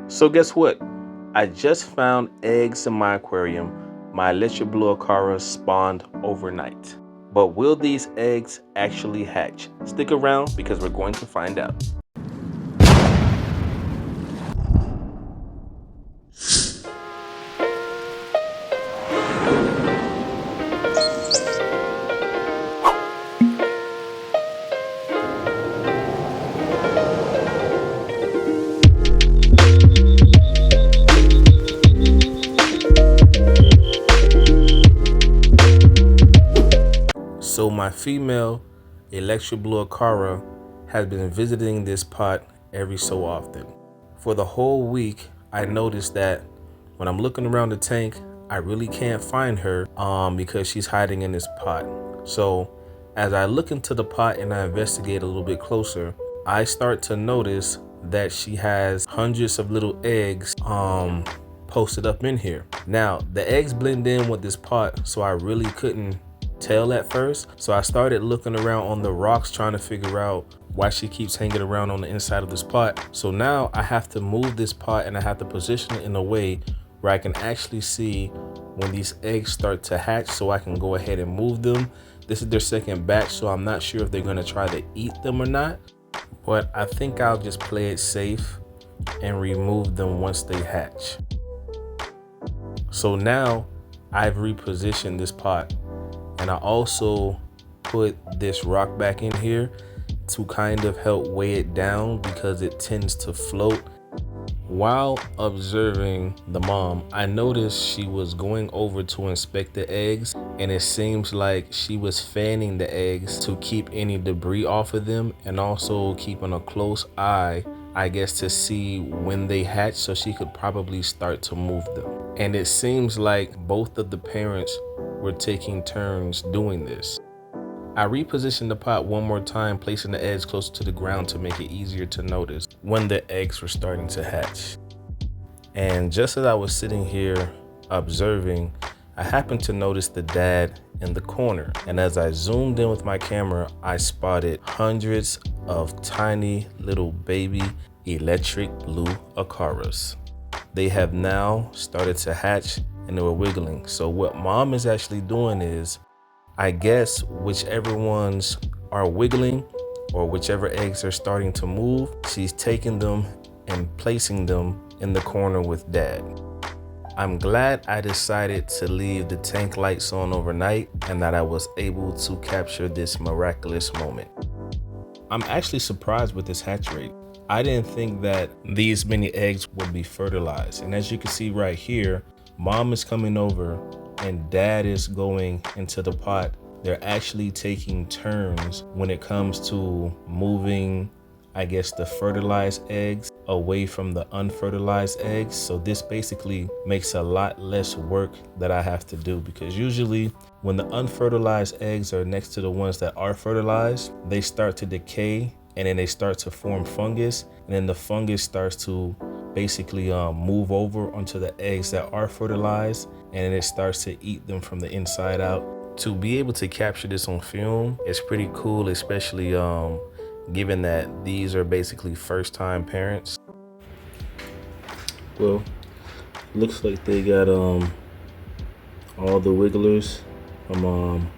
So guess what? I just found eggs in my aquarium. My electric blue Acara spawned overnight. But will these eggs actually hatch? Stick around because we're going to find out. So my female electric blue Acara has been visiting this pot every so often. For the whole week, I noticed that when I'm looking around the tank, I really can't find her because she's hiding in this pot. So as I look into the pot and I investigate a little bit closer, I start to notice that she has hundreds of little eggs posted up in here. Now the eggs blend in with this pot, so I really couldn't tell at first. So I started looking around on the rocks trying to figure out why she keeps hanging around on the inside of this pot. So now I have to move this pot and I have to position it in a way where I can actually see when these eggs start to hatch, so I can go ahead and move them. This is their second batch, so I'm not sure if they're gonna try to eat them or not, but I think I'll just play it safe and remove them once they hatch. So now I've repositioned this pot, and I also put this rock back in here to kind of help weigh it down because it tends to float. While observing the mom, I noticed she was going over to inspect the eggs, and it seems like she was fanning the eggs to keep any debris off of them, and also keeping a close eye, I guess, to see when they hatch so she could probably start to move them. And it seems like both of the parents were taking turns doing this. I repositioned the pot one more time, placing the eggs closer to the ground to make it easier to notice when the eggs were starting to hatch. And just as I was sitting here observing, I happened to notice the dad in the corner. And as I zoomed in with my camera, I spotted hundreds of tiny little baby electric blue Acaras. They have now started to hatch and they were wiggling. So what mom is actually doing is, I guess whichever ones are wiggling or whichever eggs are starting to move, she's taking them and placing them in the corner with dad. I'm glad I decided to leave the tank lights on overnight and that I was able to capture this miraculous moment. I'm actually surprised with this hatch rate. I didn't think that these many eggs would be fertilized. And as you can see right here, mom is coming over and dad is going into the pot. They're actually taking turns when it comes to moving, I guess, the fertilized eggs away from the unfertilized eggs. So this basically makes a lot less work that I have to do, because usually when the unfertilized eggs are next to the ones that are fertilized, they start to decay and then they start to form fungus, and then the fungus starts to basically move over onto the eggs that are fertilized, and it starts to eat them from the inside out. To be able to capture this on film is pretty cool, especially given that these are basically first-time parents. Well, looks like they got all the wigglers from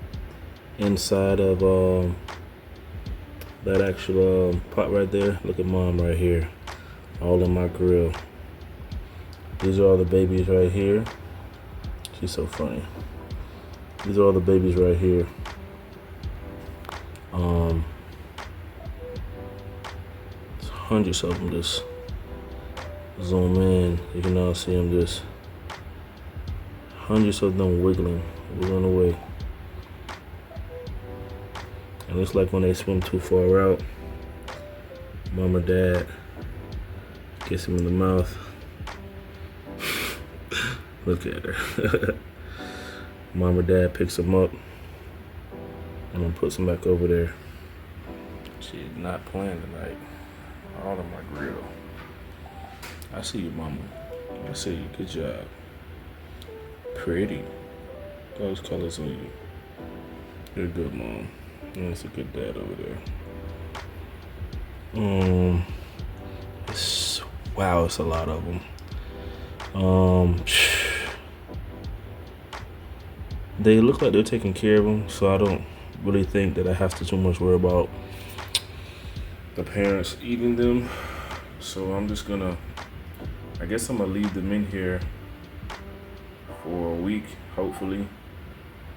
inside of that actual pot right there. Look at mom right here, all in my grill. These are all the babies right here. She's so funny. These are all the babies right here. There's hundreds of them. Just zoom in, you can now see them, just hundreds of them wiggling away. It looks like when they swim too far out, mom or dad gets them in the mouth. Look at her. Mom or dad picks them up and then puts them back over there. She's not playing tonight. All on my grill. I see you, mama. I see you. Good job. Pretty. Those colors on you. You're good, mom. That's a good dad over there. It's Wow, it's a lot of them. They look like they're taking care of them, so I don't really think that I have to too much worry about the parents eating them. So I'm just gonna, I guess I'm gonna leave them in here for a week, hopefully,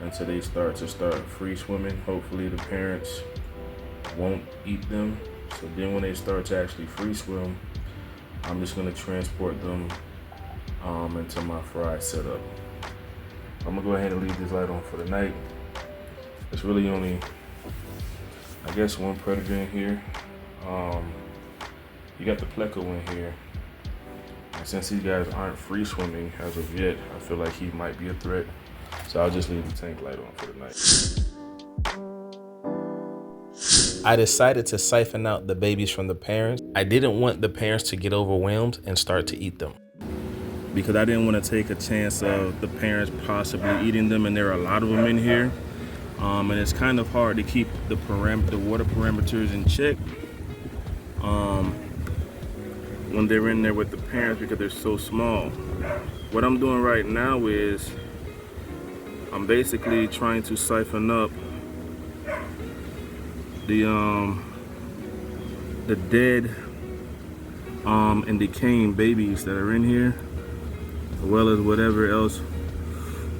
until they start free swimming. Hopefully the parents won't eat them. So then when they start to actually free swim, I'm just gonna transport them into my fry setup. I'm gonna go ahead and leave this light on for the night. It's really only, I guess, one predator in here. You got the pleco in here. And since these guys aren't free swimming as of yet, I feel like he might be a threat. So I'll just leave the tank light on for the night. I decided to siphon out the babies from the parents. I didn't want the parents to get overwhelmed and start to eat them, because I didn't want to take a chance of the parents possibly eating them, and there are a lot of them in here. And it's kind of hard to keep the water parameters in check when they're in there with the parents, because they're so small. What I'm doing right now is I'm basically trying to siphon up the dead and decaying babies that are in here, as well as whatever else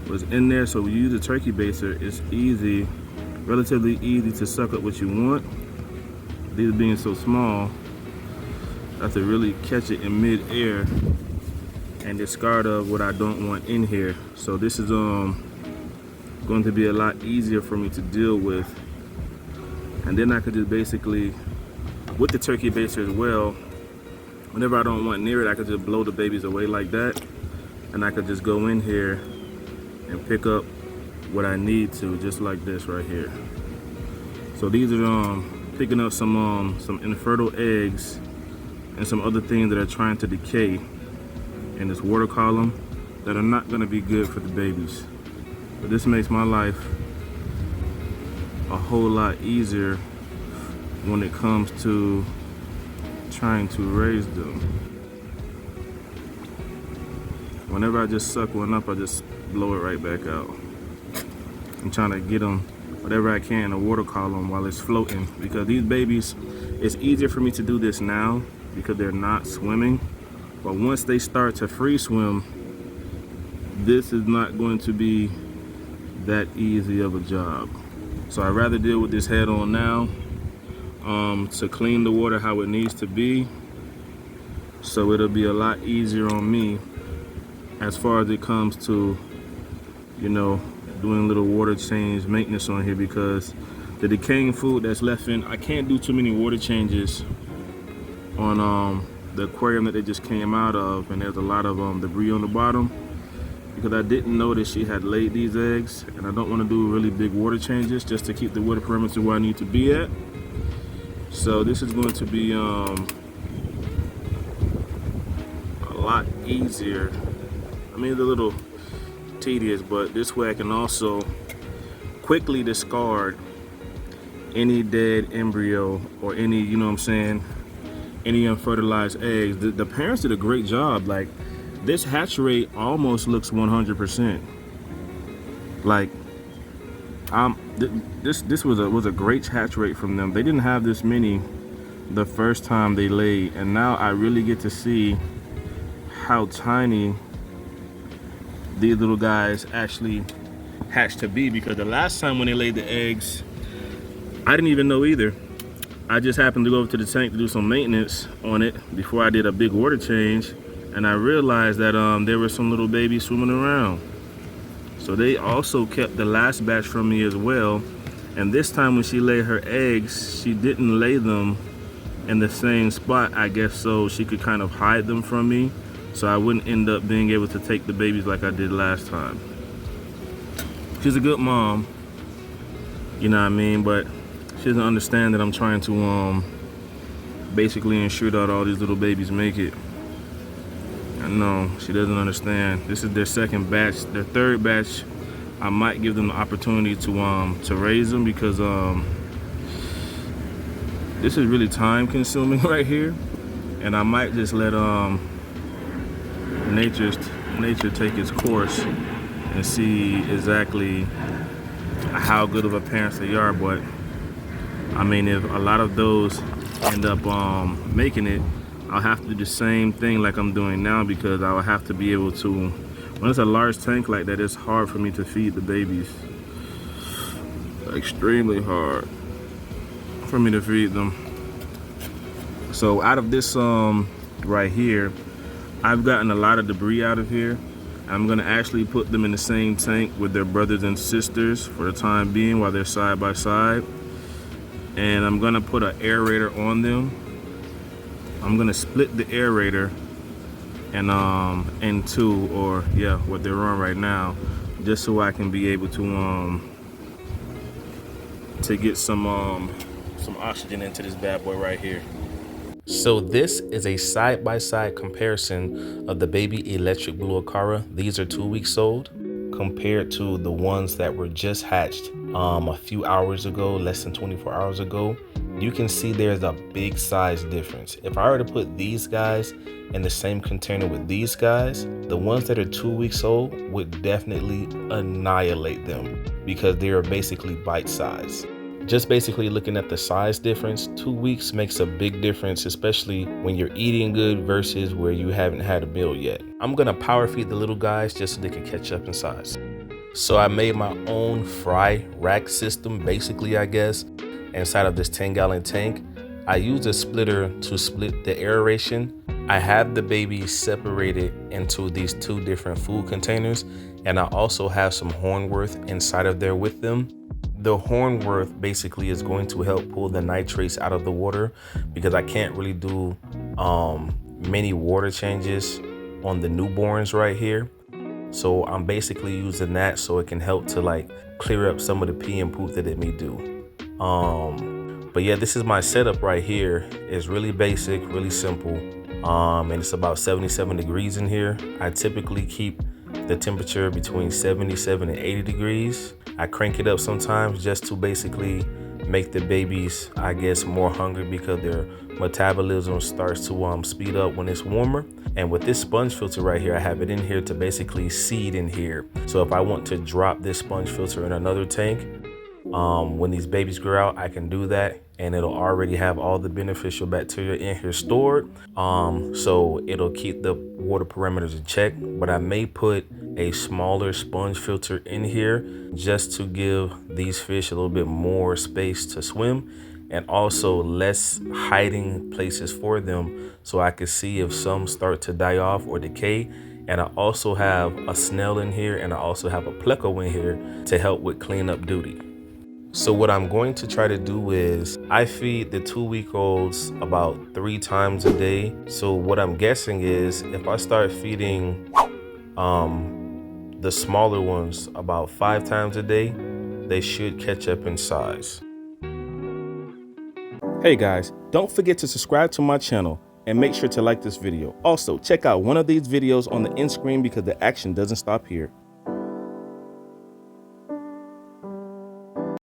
was in there. So when you use a turkey baster, it's easy, relatively easy to suck up what you want. These being so small, I have to really catch it in mid-air and discard of what I don't want in here. So this is going to be a lot easier for me to deal with. And then I could just basically, with the turkey baster as well, whenever I don't want near it, I could just blow the babies away like that. And I could just go in here and pick up what I need to, just like this right here. So these are picking up some infertile eggs and some other things that are trying to decay in this water column that are not going to be good for the babies. But this makes my life a whole lot easier when it comes to trying to raise them. Whenever I just suck one up, I just blow it right back out. I'm trying to get them whatever I can in the water column while it's floating, because these babies, it's easier for me to do this now because they're not swimming. But once they start to free swim, this is not going to be that easy of a job. So I'd rather deal with this head on now, to clean the water how it needs to be, so it'll be a lot easier on me as far as it comes to, you know, doing little water change maintenance on here, because the decaying food that's left in, I can't do too many water changes on the aquarium that they just came out of, and there's a lot of debris on the bottom, because I didn't notice she had laid these eggs, and I don't want to do really big water changes just to keep the water parameters where I need to be at. So this is going to be a lot easier. I mean, it's a little tedious, but this way I can also quickly discard any dead embryo or any, you know what I'm saying, any unfertilized eggs. The parents did a great job. Like, this hatch rate almost looks 100%. Like, this was a great hatch rate from them. They didn't have this many the first time they laid, and now I really get to see how tiny these little guys actually hatch to be, because the last time when they laid the eggs, I didn't even know either. I just happened to go over to the tank to do some maintenance on it before I did a big water change, and I realized that there were some little babies swimming around. So they also kept the last batch from me as well, and this time when she laid her eggs, she didn't lay them in the same spot, I guess, so she could kind of hide them from me, so I wouldn't end up being able to take the babies like I did last time. She's a good mom, you know what I mean, but she doesn't understand that I'm trying to basically ensure that all these little babies make it. I know, she doesn't understand. This is their second batch. Their third batch, I might give them the opportunity to raise them, because this is really time consuming right here. and I might just let nature take its course and see exactly how good of a parents they are. But I mean, if a lot of those end up making it, I'll have to do the same thing like I'm doing now, because I will have to be able to, when it's a large tank like that, it's hard for me to feed the babies. Extremely hard for me to feed them. So out of this right here, I've gotten a lot of debris out of here. I'm gonna actually put them in the same tank with their brothers and sisters for the time being while they're side by side. And I'm gonna put an aerator on them. I'm gonna split the aerator and in two, or yeah, what they're on right now, just so I can be able to get some oxygen into this bad boy right here. So this is a side-by-side comparison of the baby electric blue Aquarium. These are 2 weeks old compared to the ones that were just hatched a few hours ago, less than 24 hours ago. You can see there's a big size difference. If I were to put these guys in the same container with these guys, the ones that are 2 weeks old would definitely annihilate them, because they are basically bite size. Just basically looking at the size difference, 2 weeks makes a big difference, especially when you're eating good versus where you haven't had a meal yet. I'm gonna power feed the little guys just so they can catch up in size. So I made my own fry rack system, basically, I guess, inside of this 10-gallon tank. I used a splitter to split the aeration. I have the babies separated into these 2 different food containers, and I also have some Hornworth inside of there with them. The Hornworth basically is going to help pull the nitrates out of the water, because I can't really do many water changes on the newborns right here. So I'm basically using that so it can help to like clear up some of the pee and poop that it may do. But yeah, this is my setup right here. It's really basic, really simple. And it's about 77 degrees in here. I typically keep the temperature between 77 and 80 degrees. I crank it up sometimes just to basically make the babies, I guess, more hungry, because their metabolism starts to speed up when it's warmer. And with this sponge filter right here, I have it in here to basically seed in here. So if I want to drop this sponge filter in another tank, when these babies grow out, I can do that, and it'll already have all the beneficial bacteria in here stored. So it'll keep the water parameters in check. But I may put a smaller sponge filter in here just to give these fish a little bit more space to swim, and also less hiding places for them, so I can see if some start to die off or decay. And I also have a snail in here, and I also have a pleco in here to help with cleanup duty. So what I'm going to try to do is I feed the 2-week-olds about 3 times a day. So what I'm guessing is if I start feeding the smaller ones about 5 times a day, they should catch up in size. Hey guys, don't forget to subscribe to my channel and make sure to like this video. Also, check out one of these videos on the end screen, because the action doesn't stop here.